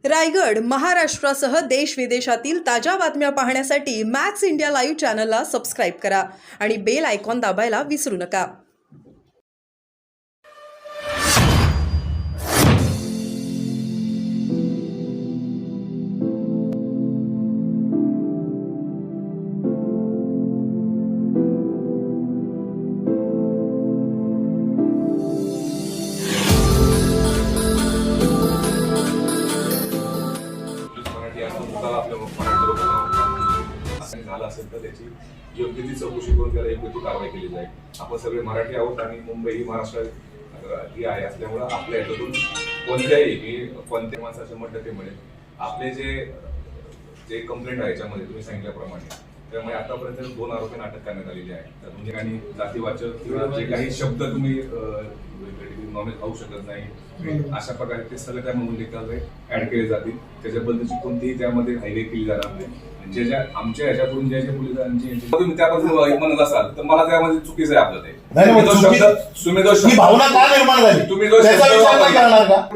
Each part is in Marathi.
रायगड, महाराष्ट्रासह देश विदेशातील ताज्या बातम्या पाहण्यासाठी मॅक्स इंडिया लाईव्ह चॅनलला सबस्क्राईब करा आणि बेल आयकॉन दाबायला विसरू नका. झाला असेल तर त्याची योग्य ती चौकशी करून त्याला योग्य ती कारवाई केली जाईल. आपण सगळे मराठी आहोत आणि मुंबई ही महाराष्ट्रात ही आहे असल्यामुळं आपल्या याच्यातून कोणत्याही माणसाच्या मदती मिळेल. आपले जे कंप्लेंट आहे याच्यामध्ये तुम्ही सांगितल्याप्रमाणे त्यामुळे आतापर्यंत 2 आरोपींना अटक करण्यात आलेली आहे. त्यातून काही जातीवाचक किंवा जे काही शब्द तुम्ही नॉलेज खाऊ शकत नाही अशा प्रकारे ते सगळे त्यामध्ये ऍड केले जातील. त्याच्याबद्दलची कोणतीही त्यामध्ये हायवे केली जाणार नाही. ज्या आमच्या ह्याच्याकडून ज्या पोलिसांची तुम्ही त्यापासून म्हणत असाल तर मला त्यामध्ये चुकीचं आहे. आपलं ते तुम्ही जो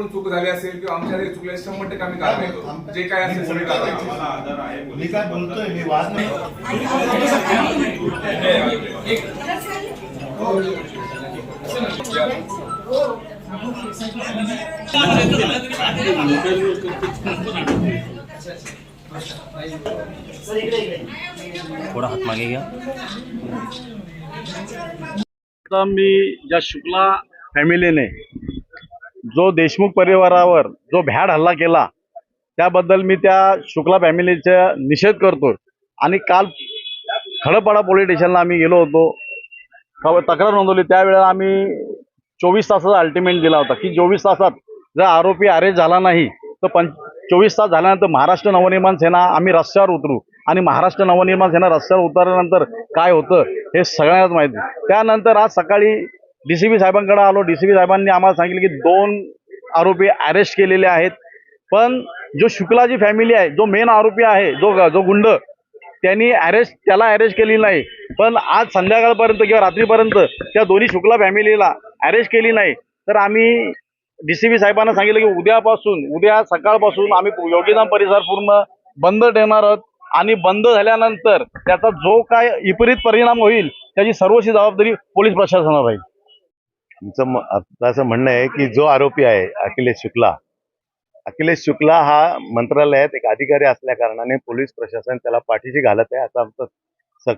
चूक झाली असेल किंवा आमच्या चुकल्या 100% आम्ही कारवाई करू. जे काय असेल सगळी कारवाई करू. मी काय बोलतोय मी वाद नाही. थोड़ा हाथ मागे घ्या. मी ज्या शुक्ला फॅमिलीने जो देशमुख परिवारावर जो भ्याड हल्ला केला त्याबद्दल मी त्या शुक्ला फॅमिलीचा निषेध करतो. आणि काल खडपाडा पोलीस स्टेशनला आम्ही गेलो होतो, तक्रार नोंदवली. त्यावेळेला आम्ही 24 तासाचा अल्टिमेट दिला होता की 24 तासात जर आरोपी अरेस्ट झाला नाही तर 24 तास झाल्यानंतर महाराष्ट्र नवनिर्माण सेना आम्ही रस्त्यावर उतरू. आणि महाराष्ट्र नवनिर्माण सेना रस्त्यावर उतरल्यानंतर काय होतं हे सगळ्यांनाच माहिती. त्यानंतर आज सकाळी डीसीपी साहेबांकडे आलो. डीसीपी साहेबांनी आम्हाला सांगितलं की 2 आरोपी अरेस्ट केलेले आहेत. पण जो शुक्लाची फॅमिली आहे, जो मेन आरोपी आहे, जो गुंड, त्याला अरेस्ट केली नाही. पण आज संध्याकाळपर्यंत किंवा रात्रीपर्यंत त्या दोन्ही शुक्ला फॅमिलीला अरेस्ट केली नाही. तर आम्ही डीसीपी साहेबांना सांगितलं की उद्या सकाळपासून आम्ही योगीधाम परिसर पूर्ण बंद ठेवणार आहोत. आणि बंद झाल्यानंतर त्याचा जो काय विपरीत परिणाम होईल त्याची सर्वस्वी जबाबदारी पोलीस प्रशासनावर राहील. आमचं असं म्हणणं आहे की जो आरोपी आहे अखिलेश शुक्ला हा मंत्रालयात एक अधिकारी असल्या कारणाने पोलीस प्रशासन त्याला पाठीशी घालत आहे असा आमचा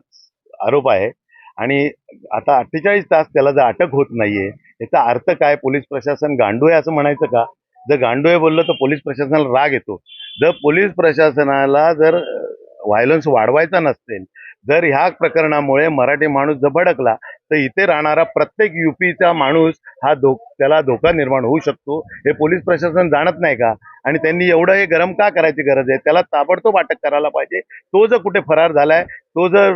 आरोप आहे. आणि आता 48 तास त्याला जर अटक होत नाहीये याचा अर्थ काय? पोलीस प्रशासन गांडू आहे असं म्हणायचं का? जर गांडू आहे बोललं तर पोलीस प्रशासनाला राग येतो. जर पोलीस प्रशासनाला जर व्हायलन्स वाढवायचा नसेल, जर ह्या प्रकरणामुळे मराठी माणूस जर भडकला तर इथे राहणारा प्रत्येक युपीचा माणूस त्याला धोका निर्माण होऊ शकतो. हे पोलीस प्रशासन जाणत नाही का? आणि त्यांनी एवढं हे गरम का करायची गरज आहे? त्याला ताबडतोब अटक करायला पाहिजे. तो जर कुठे फरार झालाय, तो जर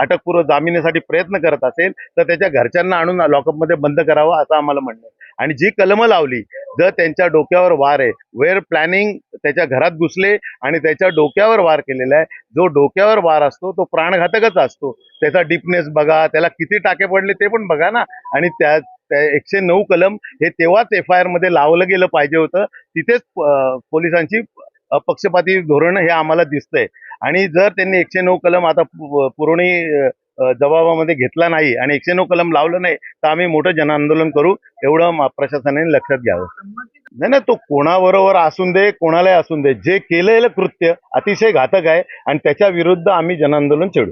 अटकपूर्व जामिनासाठी प्रयत्न करत असेल तर त्याच्या घरच्यांना आणून लॉकअपमध्ये बंद करावं असं आम्हाला म्हणणं आहे. आणि जी कलमं लावली, जर त्यांच्या डोक्यावर वार आहे, वेअर प्लॅनिंग, त्याच्या घरात घुसले आणि त्याच्या डोक्यावर वार केलेला आहे. जो डोक्यावर वार असतो तो प्राणघातकच असतो. त्याचा डीपनेस बघा, त्याला किती टाके पडले ते पण बघा ना. आणि त्या 109 कलम हे तेव्हाच FIR मध्ये लावलं गेलं पाहिजे होतं. तिथेच पोलिसांची पक्षपाती धोरण हे आम्हाला दिसतंय. आणि जर त्यांनी 109 कलम आता पुरवणी जबाबामध्ये घेतला नाही आणि 109 कलम लावलं नाही तर आम्ही मोठं जनआंदोलन करू, एवढं प्रशासनाने लक्षात घ्यावं. नाही, तो कोणाबरोबर असून दे, कोणालाही असून दे, जे केलेलं कृत्य अतिशय घातक आहे आणि त्याच्या विरुद्ध आम्ही जनआंदोलन छेडू.